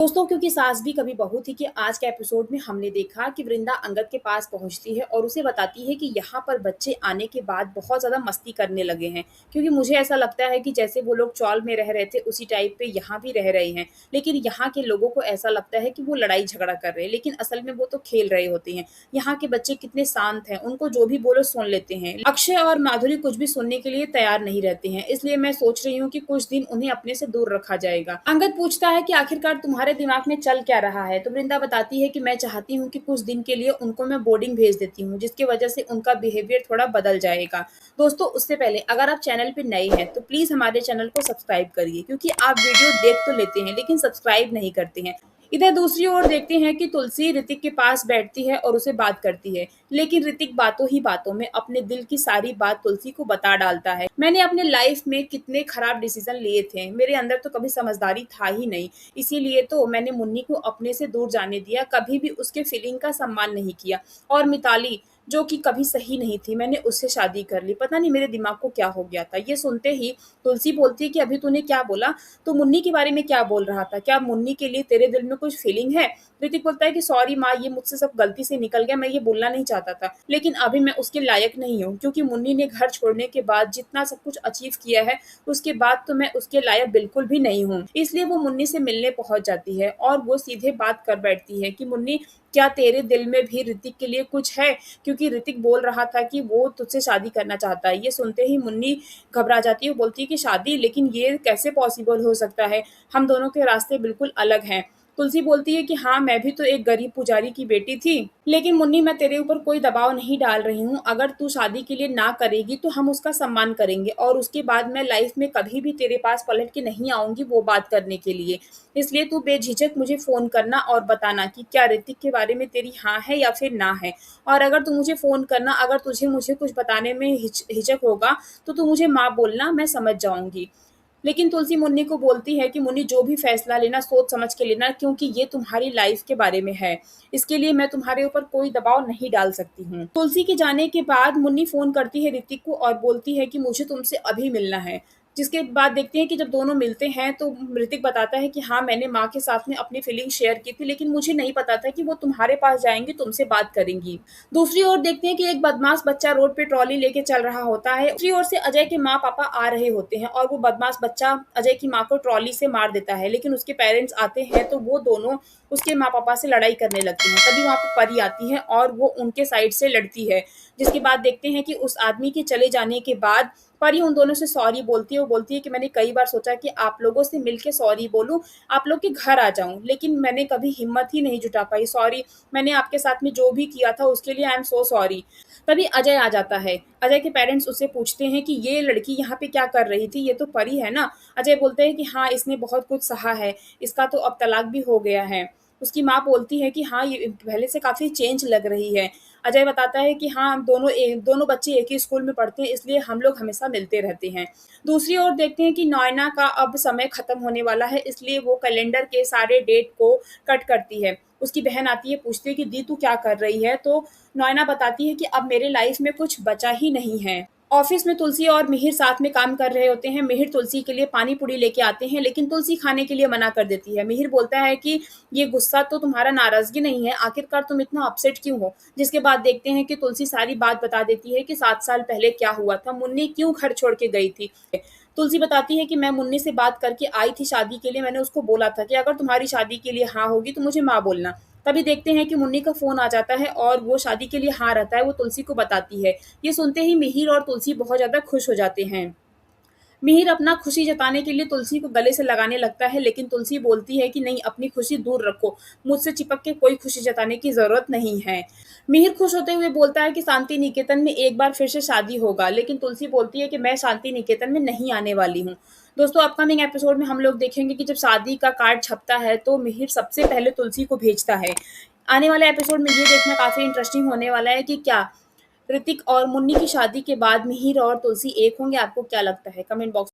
दोस्तों, क्योंकि सास भी कभी बहू थी कि आज के एपिसोड में हमने देखा कि वृंदा अंगद के पास पहुंचती है और उसे बताती है कि यहाँ पर बच्चे आने के बाद बहुत ज़्यादा मस्ती करने लगे हैं। क्योंकि मुझे ऐसा लगता है कि जैसे वो लोग चौल में रह रहे थे उसी टाइप पे यहाँ भी रह रहे हैं। लेकिन यहाँ के लोगों को ऐसा लगता है कि वो लड़ाई झगड़ा कर रहे हैं, लेकिन असल में वो तो खेल रहे होते हैं। यहाँ के बच्चे कितने शांत हैं, उनको जो भी बोलो सुन लेते हैं। अक्षय और माधुरी कुछ भी सुनने के लिए तैयार नहीं रहते हैं, इसलिए मैं सोच रही हूँ कि कुछ दिन उन्हें अपने से दूर रखा जाएगा। अंगद पूछता है कि आखिरकार तुम्हारे दिमाग में चल क्या रहा है, तो वृंदा बताती है कि मैं चाहती हूँ कि कुछ दिन के लिए उनको मैं बोर्डिंग भेज देती हूँ, जिसकी वजह से उनका बिहेवियर थोड़ा बदल जाएगा। दोस्तों, उससे पहले अगर आप चैनल पे नए हैं तो प्लीज हमारे चैनल को सब्सक्राइब करिए, क्योंकि आप वीडियो देख तो लेते हैं लेकिन सब्सक्राइब नहीं करते हैं। इधर दूसरी ओर देखते हैं कि तुलसी ऋतिक के पास बैठती है और उसे बात करती है, लेकिन ऋतिक बातों ही बातों में अपने दिल की सारी बात तुलसी को बता डालता है। मैंने अपने लाइफ में कितने खराब डिसीजन लिए थे, मेरे अंदर तो कभी समझदारी था ही नहीं, इसीलिए तो मैंने मुन्नी को अपने से दूर जाने दिया, कभी भी उसके फीलिंग का सम्मान नहीं किया। और मिताली, जो कि कभी सही नहीं थी, मैंने उससे शादी कर ली। पता नहीं मेरे दिमाग को क्या हो गया था। ये सुनते ही तुलसी बोलती है कि अभी तूने क्या बोला? तू मुन्नी के बारे में क्या बोल रहा था? क्या मुन्नी के लिए तेरे दिल में कुछ फीलिंग है? ऋतिक बोलता है कि सॉरी माँ, ये मुझसे सब गलती से निकल गया, मैं ये बोलना नहीं चाहता था, लेकिन अभी मैं उसके लायक नहीं हूँ, क्योंकि मुन्नी ने घर छोड़ने के बाद जितना सब कुछ अचीव किया है, उसके बाद तो मैं उसके लायक बिल्कुल भी नहीं हूँ। इसलिए वो मुन्नी से मिलने पहुंच जाती है और वो सीधे बात कर बैठती है कि मुन्नी, क्या तेरे दिल में भी ऋतिक के लिए कुछ है? क्योंकि ऋतिक बोल रहा था कि वो तुझसे शादी करना चाहता है। ये सुनते ही मुन्नी घबरा जाती है, वो बोलती है कि शादी? लेकिन ये कैसे पॉसिबल हो सकता है, हम दोनों के रास्ते बिल्कुल अलग हैं। तुलसी बोलती है कि हाँ, मैं भी तो एक गरीब पुजारी की बेटी थी, लेकिन मुन्नी मैं तेरे ऊपर कोई दबाव नहीं डाल रही हूँ। अगर तू शादी के लिए ना करेगी तो हम उसका सम्मान करेंगे, और उसके बाद मैं लाइफ में कभी भी तेरे पास पलट के नहीं आऊंगी वो बात करने के लिए। इसलिए तू बेझिझक मुझे फोन करना और बताना कि क्या ऋतिक के बारे में तेरी हाँ है या फिर ना है। और अगर तू मुझे फोन करना, अगर तुझे मुझे कुछ बताने में हिचक होगा तो तू मुझे माँ बोलना, मैं समझ जाऊंगी। लेकिन तुलसी मुन्नी को बोलती है कि मुन्नी, जो भी फैसला लेना सोच समझ के लेना, क्योंकि ये तुम्हारी लाइफ के बारे में है। इसके लिए मैं तुम्हारे ऊपर कोई दबाव नहीं डाल सकती हूँ। तुलसी के जाने के बाद मुन्नी फोन करती है ऋतिक को और बोलती है कि मुझे तुमसे अभी मिलना है। जिसके बाद देखते हैं कि जब दोनों मिलते हैं तो ऋतिक बताता है कि हाँ, मैंने माँ के साथ में अपनी फीलिंग शेयर की थी, लेकिन मुझे नहीं पता था कि वो तुम्हारे पास जाएंगी, तुमसे बात करेंगी। दूसरी ओर देखते हैं कि एक बदमाश बच्चा रोड पे ट्रॉली लेके चल रहा होता है। दूसरी ओर से अजय के माँ पापा आ रहे होते हैं और वो बदमाश बच्चा अजय की माँ को ट्रॉली से मार देता है, लेकिन उसके पेरेंट्स आते हैं तो वो दोनों उसके माँ पापा से लड़ाई करने लगते हैं। तभी वहाँ पे परी आती है और वो उनके साइड से लड़ती है। जिसके बाद देखते हैं कि उस आदमी के चले जाने के बाद परी उन दोनों से सॉरी बोलती है। वो बोलती है कि मैंने कई बार सोचा कि आप लोगों से मिलके सॉरी बोलूं, आप लोग के घर आ जाऊं, लेकिन मैंने कभी हिम्मत ही नहीं जुटा पाई। सॉरी, मैंने आपके साथ में जो भी किया था उसके लिए आई एम सो सॉरी। तभी अजय आ जाता है। अजय के पेरेंट्स उससे पूछते हैं कि ये लड़की यहाँ पे क्या कर रही थी, ये तो परी है ना? अजय बोलते हैं कि हाँ, इसने बहुत कुछ सहा है, इसका तो अब तलाक भी हो गया है। उसकी माँ बोलती है कि हाँ, ये पहले से काफी चेंज लग रही है। अजय बताता है कि हाँ, हम दोनों बच्चे एक ही स्कूल में पढ़ते हैं, इसलिए हम लोग हमेशा मिलते रहते हैं। दूसरी ओर देखते हैं कि नॉयना का अब समय खत्म होने वाला है, इसलिए वो कैलेंडर के सारे डेट को कट करती है। उसकी बहन आती है, पूछती है कि दी तू क्या कर रही है, तो नॉयना बताती है कि अब मेरे लाइफ में कुछ बचा ही नहीं है। ऑफिस में तुलसी और मिहिर साथ में काम कर रहे होते हैं। मिहिर तुलसी के लिए पानी पूरी लेके आते हैं, लेकिन तुलसी खाने के लिए मना कर देती है। मिहिर बोलता है कि ये गुस्सा तो तुम्हारा नाराजगी नहीं है, आखिरकार तुम इतना अपसेट क्यों हो? जिसके बाद देखते हैं कि तुलसी सारी बात बता देती है कि 7 साल पहले क्या हुआ था, मुन्नी क्यों घर छोड़ के गई थी। तुलसी बताती है कि मैं मुन्नी से बात करके आई थी शादी के लिए, मैंने उसको बोला था कि अगर तुम्हारी शादी के लिए हाँ होगी तो मुझे माँ बोलना। तभी देखते हैं कि मुन्नी का फोन आ जाता है और वो शादी के लिए हाँ रहता है, वो तुलसी को बताती है। ये सुनते ही मिहिर और तुलसी बहुत ज्यादा खुश हो जाते हैं। मिहिर अपना खुशी जताने के लिए तुलसी को गले से लगाने लगता है, लेकिन तुलसी बोलती है कि नहीं, अपनी खुशी दूर रखो, मुझसे चिपक के कोई खुशी जताने की जरूरत नहीं है। मिहिर खुश होते हुए बोलता है कि शांति निकेतन में एक बार फिर से शादी होगा, लेकिन तुलसी बोलती है कि मैं शांति निकेतन में नहीं आने वाली हूँ। दोस्तों, अपकमिंग एपिसोड में हम लोग देखेंगे कि जब शादी का कार्ड छपता है तो मिहिर सबसे पहले तुलसी को भेजता है। आने वाले एपिसोड में ये देखना काफी इंटरेस्टिंग होने वाला है कि क्या ऋतिक और मुन्नी की शादी के बाद मिहिर और तुलसी एक होंगे। आपको क्या लगता है? Comment box